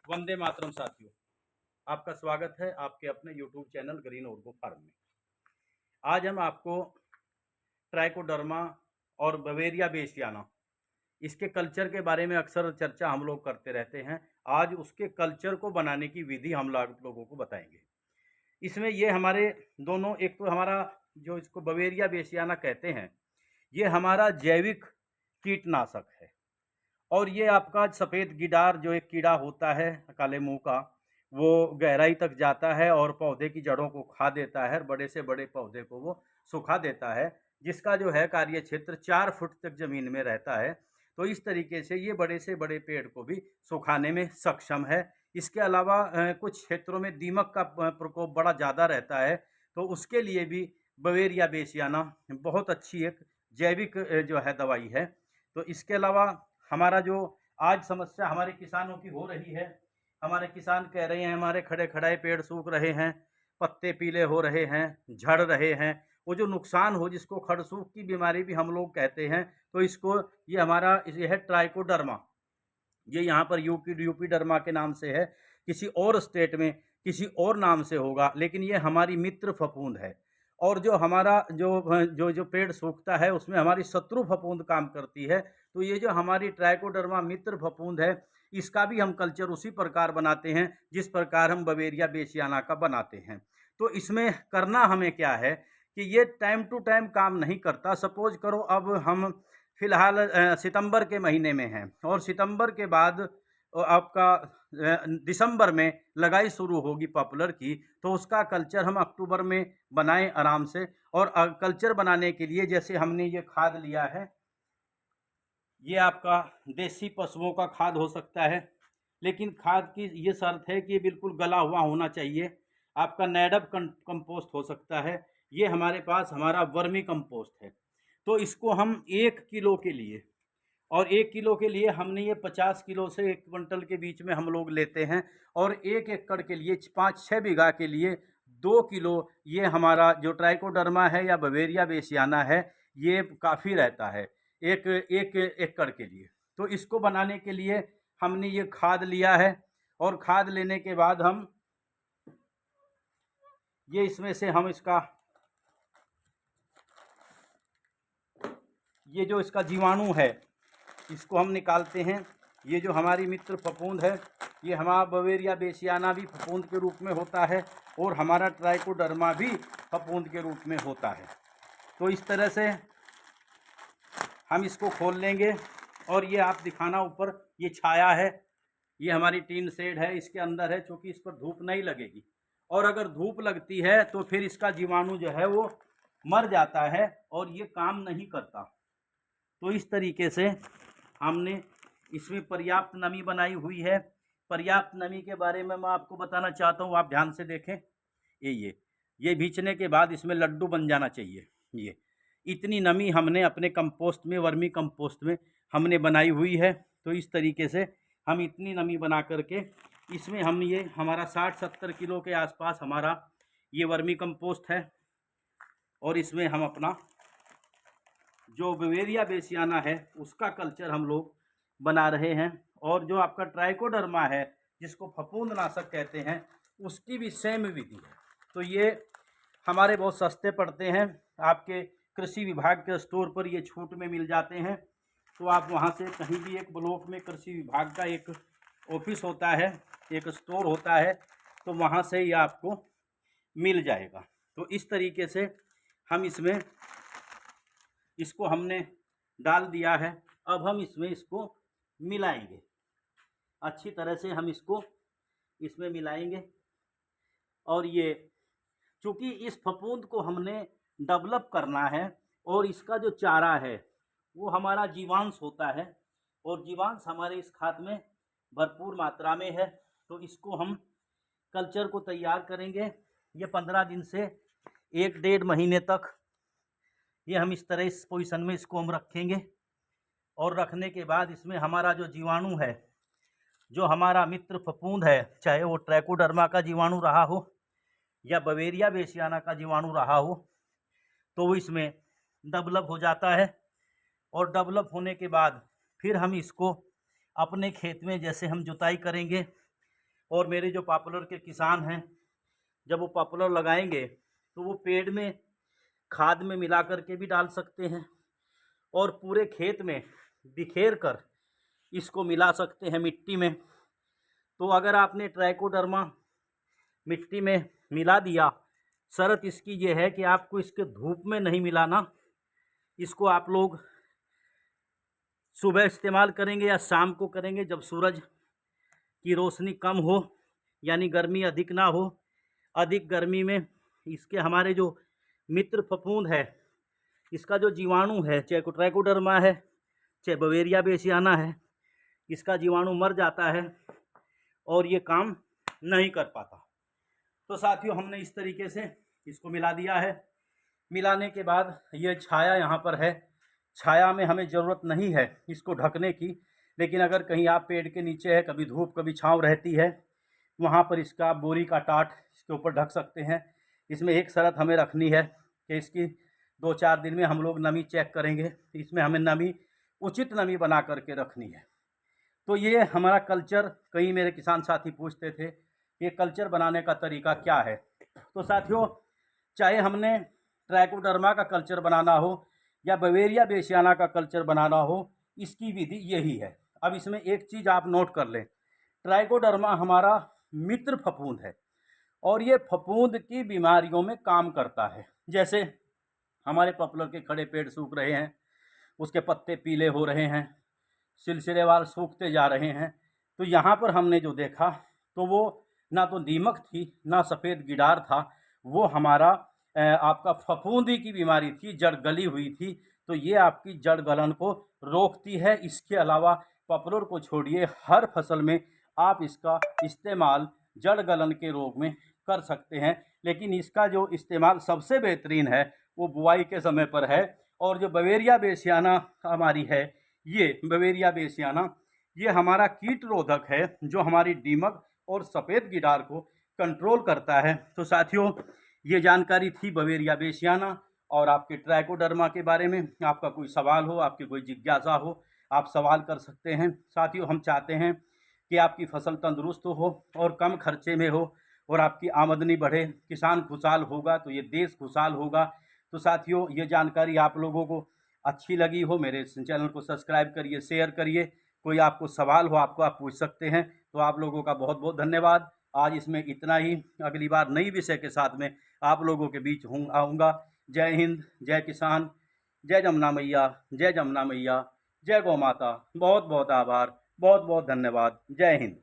वंदे मातरम साथियों, आपका स्वागत है आपके अपने यूट्यूब चैनल ग्रीन ऑर्गो फार्म में। आज हम आपको ट्राइकोडर्मा और बवेरिया बेसियाना इसके कल्चर के बारे में अक्सर चर्चा हम लोग करते रहते हैं। आज उसके कल्चर को बनाने की विधि हम आप लोगों को बताएंगे। इसमें ये हमारे दोनों, एक तो हमारा जो इसको बवेरिया बेसियाना कहते हैं, ये हमारा जैविक कीटनाशक है। और ये आपका सफ़ेद गिडार जो एक कीड़ा होता है काले मुंह का, वो गहराई तक जाता है और पौधे की जड़ों को खा देता है, बड़े से बड़े पौधे को वो सुखा देता है, जिसका जो है कार्य क्षेत्र 4 फुट तक ज़मीन में रहता है। तो इस तरीके से ये बड़े से बड़े पेड़ को भी सुखाने में सक्षम है। इसके अलावा कुछ क्षेत्रों में दीमक का प्रकोप बड़ा ज़्यादा रहता है, तो उसके लिए भी बवेरिया बेसियाना बहुत अच्छी एक जैविक जो है दवाई है। तो इसके अलावा हमारा जो आज समस्या हमारे किसानों की हो रही है, हमारे किसान कह रहे हैं हमारे खड़े खड़ाए पेड़ सूख रहे हैं, पत्ते पीले हो रहे हैं, झड़ रहे हैं। वो जो नुकसान हो, जिसको खड़सूख की बीमारी भी हम लोग कहते हैं, तो इसको ये हमारा ये है ट्राइकोडर्मा। ये यहाँ पर यूपीडर्मा के नाम से है, किसी और स्टेट में किसी और नाम से होगा, लेकिन ये हमारी मित्र फफूंद है। और जो हमारा जो पेड़ सूखता है उसमें हमारी शत्रु फफूंद काम करती है। तो ये जो हमारी ट्राइकोडर्मा मित्र फफूंद है, इसका भी हम कल्चर उसी प्रकार बनाते हैं जिस प्रकार हम बवेरिया बेसियाना का बनाते हैं। तो इसमें करना हमें क्या है कि ये टाइम टू टाइम काम नहीं करता। सपोज करो अब हम फिलहाल सितंबर के महीने में हैं और सितंबर के बाद आपका दिसंबर में लगाई शुरू होगी पॉपुलर की, तो उसका कल्चर हम अक्टूबर में बनाएं आराम से। और कल्चर बनाने के लिए जैसे हमने ये खाद लिया है, ये आपका देसी पशुओं का खाद हो सकता है, लेकिन खाद की ये शर्त है कि ये बिल्कुल गला हुआ होना चाहिए। आपका नैडब कंपोस्ट हो सकता है। ये हमारे पास हमारा वर्मी कंपोस्ट है। तो इसको हम 1 किलो के लिए, और 1 किलो के लिए हमने ये 50 किलो से 1 क्विंटल के बीच में हम लोग लेते हैं। और 1 एकड़ के लिए 5-6 बीघा के लिए 2 किलो ये हमारा जो ट्राइकोडर्मा है या बवेरिया बेसियाना है, ये काफ़ी रहता है एक एक एकड़ के लिए। तो इसको बनाने के लिए हमने ये खाद लिया है, और खाद लेने के बाद हम ये इसमें से हम इसका ये जो इसका जीवाणु है इसको हम निकालते हैं। ये जो हमारी मित्र फफूंद है, ये हमारा बवेरिया बेसियाना भी फफूंद के रूप में होता है, और हमारा ट्राइकोडर्मा भी फफूंद के रूप में होता है। तो इस तरह से हम इसको खोल लेंगे। और ये आप दिखाना, ऊपर ये छाया है, ये हमारी टीन शेड है, इसके अंदर है, क्योंकि इस पर धूप नहीं लगेगी। और अगर धूप लगती है तो फिर इसका जीवाणु जो है वो मर जाता है और ये काम नहीं करता। तो इस तरीके से हमने इसमें पर्याप्त नमी बनाई हुई है। पर्याप्त नमी के बारे में मैं आपको बताना चाहता हूँ, आप ध्यान से देखें। ये भींचने के बाद इसमें लड्डू बन जाना चाहिए। ये इतनी नमी हमने अपने कंपोस्ट में, वर्मी कंपोस्ट में हमने बनाई हुई है। तो इस तरीके से हम इतनी नमी बना करके इसमें हम ये हमारा 60-70 किलो के आसपास हमारा ये वर्मी कंपोस्ट है, और इसमें हम अपना जो बवेरिया बेसियाना है उसका कल्चर हम लोग बना रहे हैं। और जो आपका ट्राइकोडर्मा है, जिसको फफूंदनाशक कहते हैं, उसकी भी सेम विधि है। तो ये हमारे बहुत सस्ते पड़ते हैं, आपके कृषि विभाग के स्टोर पर ये छूट में मिल जाते हैं। तो आप वहाँ से कहीं भी, एक ब्लॉक में कृषि विभाग का एक ऑफिस होता है, एक स्टोर होता है, तो वहाँ से ये आपको मिल जाएगा। तो इस तरीके से हम इसको हमने डाल दिया है। अब हम इसमें इसको मिलाएंगे, अच्छी तरह से हम इसको इसमें मिलाएंगे। और ये चूँकि इस फफूंद को हमने डेवलप करना है, और इसका जो चारा है वो हमारा जीवांश होता है, और जीवांश हमारे इस खाद में भरपूर मात्रा में है। तो इसको हम कल्चर को तैयार करेंगे। ये 15 दिन से 1-1.5 महीने तक ये हम इस तरह इस पोजीशन में इसको हम रखेंगे। और रखने के बाद इसमें हमारा जो जीवाणु है, जो हमारा मित्र फफूंद है, चाहे वो ट्राइकोडर्मा का जीवाणु रहा हो या बवेरिया बेसियाना का जीवाणु रहा हो, तो वो इसमें डेवलप हो जाता है। और डेवलप होने के बाद फिर हम इसको अपने खेत में जैसे हम जुताई करेंगे, और मेरे जो पॉपुलर के किसान हैं, जब वो पॉपुलर लगाएंगे तो वो पेड़ में खाद में मिला करके भी डाल सकते हैं और पूरे खेत में बिखेर कर इसको मिला सकते हैं मिट्टी में। तो अगर आपने ट्राइकोडर्मा मिट्टी में मिला दिया, शर्त इसकी ये है कि आपको इसके धूप में नहीं मिलाना। इसको आप लोग सुबह इस्तेमाल करेंगे या शाम को करेंगे जब सूरज की रोशनी कम हो, यानी गर्मी अधिक ना हो। अधिक गर्मी में इसके हमारे जो मित्र फफूंद है, इसका जो जीवाणु है, चाहे ट्राइकोडर्मा है चाहे बवेरिया बेसियाना है, इसका जीवाणु मर जाता है और ये काम नहीं कर पाता। तो साथियों, हमने इस तरीके से इसको मिला दिया है। मिलाने के बाद ये छाया यहाँ पर है, छाया में हमें ज़रूरत नहीं है इसको ढकने की, लेकिन अगर कहीं आप पेड़ के नीचे है, कभी धूप कभी छाँव रहती है, वहाँ पर इसका बोरी का टाट इसके ऊपर ढक सकते हैं। इसमें एक शर्त हमें रखनी है कि इसकी 2-4 दिन में हम लोग नमी चेक करेंगे। इसमें हमें नमी, उचित नमी बना करके रखनी है। तो ये हमारा कल्चर, कई मेरे किसान साथी पूछते थे ये कल्चर बनाने का तरीका क्या है। तो साथियों, चाहे हमने ट्राइकोडर्मा का कल्चर बनाना हो या बवेरिया बेसियाना का कल्चर बनाना हो, इसकी विधि यही है। अब इसमें एक चीज़ आप नोट कर लें, ट्राइकोडर्मा हमारा मित्र फफूंद है और ये फफूंद की बीमारियों में काम करता है। जैसे हमारे पॉपुलर के खड़े पेड़ सूख रहे हैं, उसके पत्ते पीले हो रहे हैं, सिलसिलेवार सूखते जा रहे हैं, तो यहाँ पर हमने जो देखा तो वो ना तो दीमक थी ना सफ़ेद गिडार था, वो हमारा आपका फफूंदी की बीमारी थी, जड़ गली हुई थी। तो ये आपकी जड़ गलन को रोकती है। इसके अलावा पॉपुलर को छोड़िए, हर फसल में आप इसका इस्तेमाल जड़ गलन के रोग में कर सकते हैं, लेकिन इसका जो इस्तेमाल सबसे बेहतरीन है वो बुआई के समय पर है। और जो बवेरिया बेसियाना हमारी है, ये बवेरिया बेसियाना ये हमारा कीट रोधक है, जो हमारी दीमक और सफ़ेद गिडार को कंट्रोल करता है। तो साथियों, ये जानकारी थी बवेरिया बेसियाना और आपके ट्राइकोडर्मा के बारे में। आपका कोई सवाल हो, आपकी कोई जिज्ञासा हो, आप सवाल कर सकते हैं। साथियों, हम चाहते हैं कि आपकी फसल तंदुरुस्त हो और कम खर्चे में हो और आपकी आमदनी बढ़े। किसान खुशहाल होगा तो ये देश खुशहाल होगा। तो साथियों, ये जानकारी आप लोगों को अच्छी लगी हो, मेरे चैनल को सब्सक्राइब करिए, शेयर करिए। कोई आपको सवाल हो, आपको आप पूछ सकते हैं। तो आप लोगों का बहुत बहुत धन्यवाद। आज इसमें इतना ही। अगली बार नई विषय के साथ में आप लोगों के बीच आऊँगा। जय हिंद, जय किसान, जय जमुना मैया, जय जमुना मैया, जय गौ माता। बहुत बहुत आभार, बहुत बहुत धन्यवाद। जय हिंद।